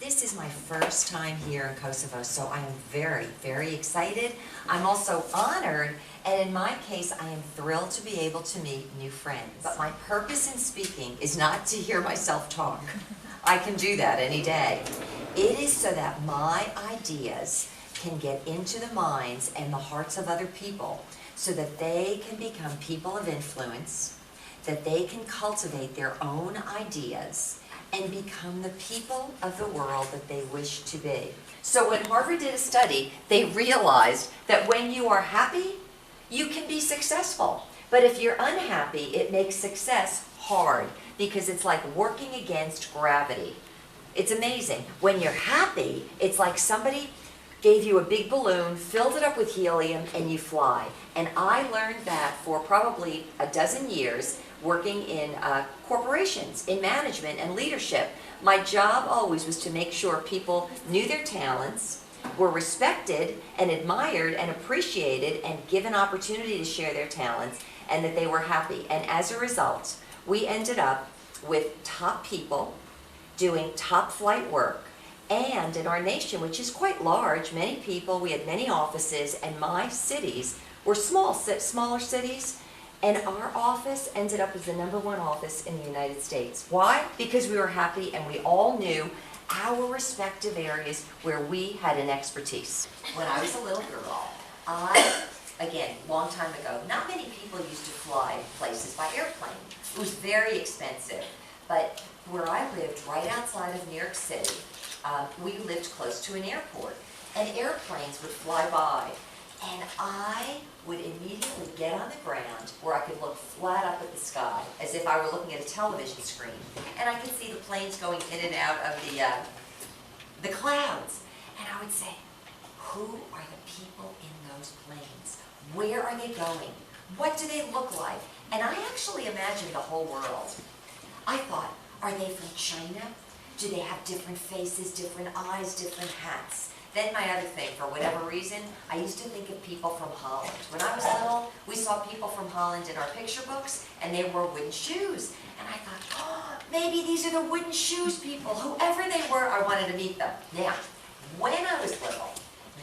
This is my first time here in Kosovo, so I am very, very excited. I'm also honored, and in my case, I am thrilled to be able to meet new friends. But my purpose in speaking is not to hear myself talk. I can do that any day. It is so that my ideas can get into the minds and the hearts of other people so that they can become people of influence, that they can cultivate their own ideas and become the people of the world that they wish to be. So when Harvard did a study, they realized that when you are happy, you can be successful. But if you're unhappy, it makes success hard because it's like working against gravity. It's amazing. When you're happy, it's like somebody gave you a big balloon, filled it up with helium, and you fly. And I learned that for probably a dozen years working in corporations, in management and leadership. My job always was to make sure people knew their talents, were respected and admired and appreciated and given opportunity to share their talents, and that they were happy. And as a result, we ended up with top people doing top flight work. And in our nation, which is quite large, many people, we had many offices, and my cities were smaller cities, and our office ended up as the #1 office in the United States. Why? Because we were happy and we all knew our respective areas where we had an expertise. When I was a little girl, again, long time ago, not many people used to fly places by airplane. It was very expensive. But where I lived, right outside of New York City, we lived close to an airport, and airplanes would fly by, and I would immediately get on the ground where I could look flat up at the sky, as if I were looking at a television screen, and I could see the planes going in and out of the clouds, and I would say, who are the people in those planes? Where are they going? What do they look like? And I actually imagined the whole world. I thought, are they from China? Do they have different faces, different eyes, different hats? Then my other thing, for whatever reason, I used to think of people from Holland. When I was little, we saw people from Holland in our picture books, and they wore wooden shoes. And I thought, oh, maybe these are the wooden shoes people. Whoever they were, I wanted to meet them. Now, when I was little,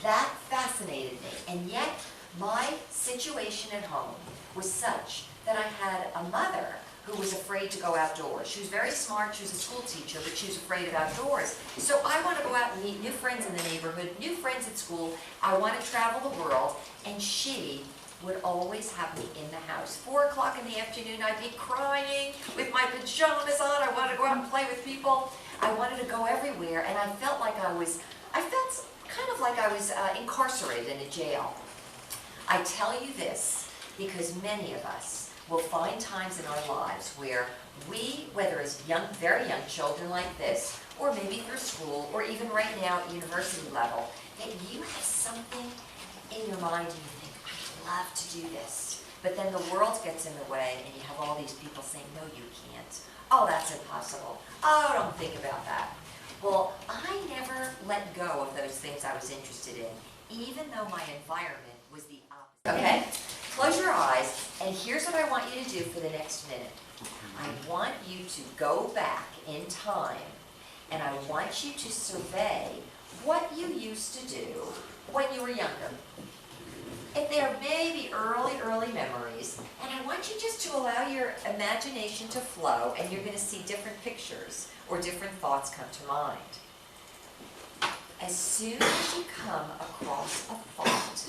that fascinated me. And yet, my situation at home was such that I had a mother who was afraid to go outdoors. She was very smart, she was a school teacher, but she was afraid of outdoors. So I want to go out and meet new friends in the neighborhood, new friends at school. I want to travel the world, and she would always have me in the house. 4 o'clock in the afternoon, I'd be crying with my pajamas on. I wanted to go out and play with people. I wanted to go everywhere, and I felt kind of like I was incarcerated in a jail. I tell you this because many of us will find times in our lives where we, whether as very young children like this, or maybe through school, or even right now at university level, that you have something in your mind and you think, I'd love to do this. But then the world gets in the way and you have all these people saying, no, you can't. Oh, that's impossible. Oh, don't think about that. Well, I never let go of those things I was interested in, even though my environment was the opposite. Okay? Close your eyes, and here's what I want you to do for the next minute. I want you to go back in time, and I want you to survey what you used to do when you were younger. If there may be early memories, and I want you just to allow your imagination to flow, and you're going to see different pictures or different thoughts come to mind. As soon as you come across a thought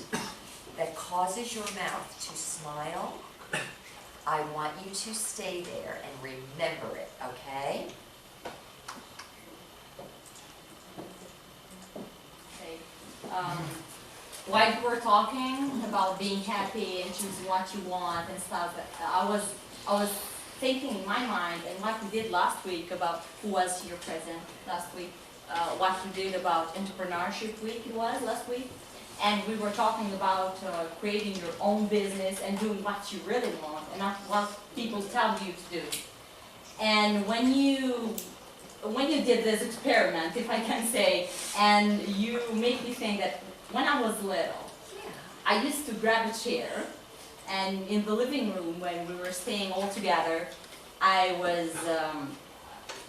that causes your mouth to smile, I want you to stay there and remember it, okay? Okay. While you were talking about being happy and choosing what you want and stuff, I was thinking in my mind and what we did last week about who was here present last week, what we did about entrepreneurship week it was last week. And we were talking about creating your own business and doing what you really want and not what people tell you to do. And when you did this experiment, if I can say, and you made me think that when I was little, I used to grab a chair, and in the living room when we were staying all together, I was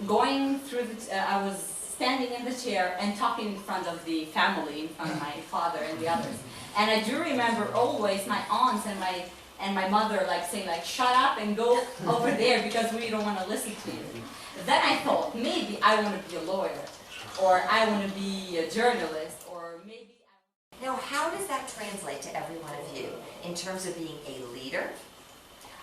going through I was standing in the chair and talking in front of the family, in front of my father and the others. And I do remember always my aunts and my mother like saying like, shut up and go over there because we don't want to listen to you. Then I thought, maybe I want to be a lawyer, or I want to be a journalist, or maybe Now, how does that translate to every one of you in terms of being a leader,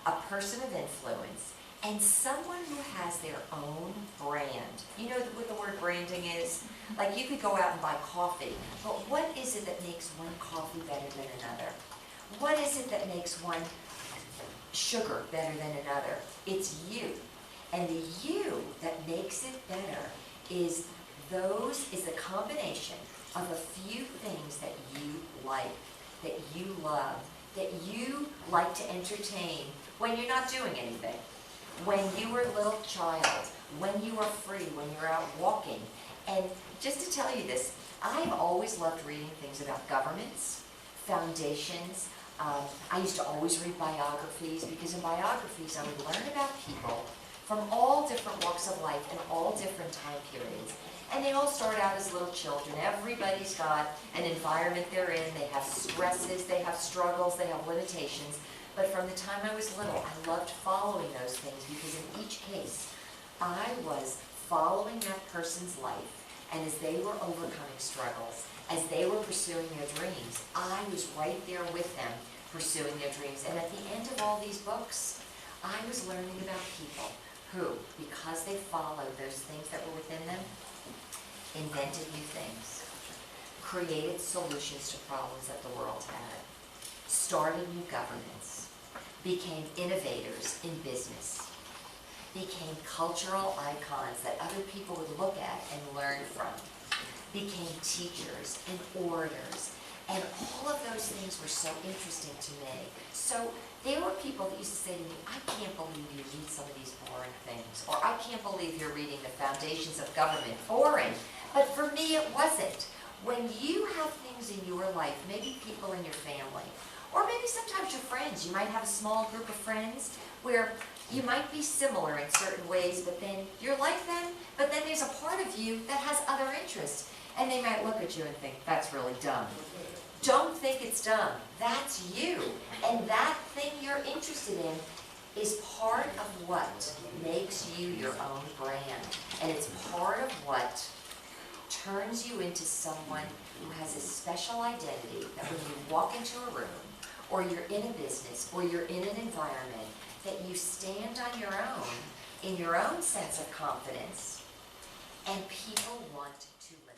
a person of influence, and someone who has their own brand? You know what the word branding is? Like, you could go out and buy coffee, but what is it that makes one coffee better than another? What is it that makes one sugar better than another? It's you. And the you that makes it better is the combination of a few things that you like, that you love, that you like to entertain when you're not doing anything. When you were a little child, when you were free, when you're out walking. And just to tell you this, I've always loved reading things about governments, foundations. I used to always read biographies, because in biographies I would learn about people from all different walks of life and all different time periods. And they all start out as little children. Everybody's got an environment they're in. They have stresses, they have struggles, they have limitations. But from the time I was little, I loved following those things, because in each case, I was following that person's life. And as they were overcoming struggles, as they were pursuing their dreams, I was right there with them pursuing their dreams. And at the end of all these books, I was learning about people who, because they followed those things that were within them, invented new things, created solutions to problems that the world had, started new governments, became innovators in business, became cultural icons that other people would look at and learn from, became teachers and orators, and all of those things were so interesting to me. So there were people that used to say to me, I can't believe you read some of these boring things, or I can't believe you're reading the foundations of government. Boring. But for me, it wasn't. When you have things in your life, maybe people in your family, or maybe sometimes your friends, you might have a small group of friends where you might be similar in certain ways, but then you're like them, but then there's a part of you that has other interests. And they might look at you and think, that's really dumb. Don't think it's dumb. That's you. And that thing you're interested in is part of what makes you your own brand. And it's part of what turns you into someone who has a special identity, that when you walk into a room, or you're in a business, or you're in an environment, that you stand on your own, in your own sense of confidence, and people want to listen.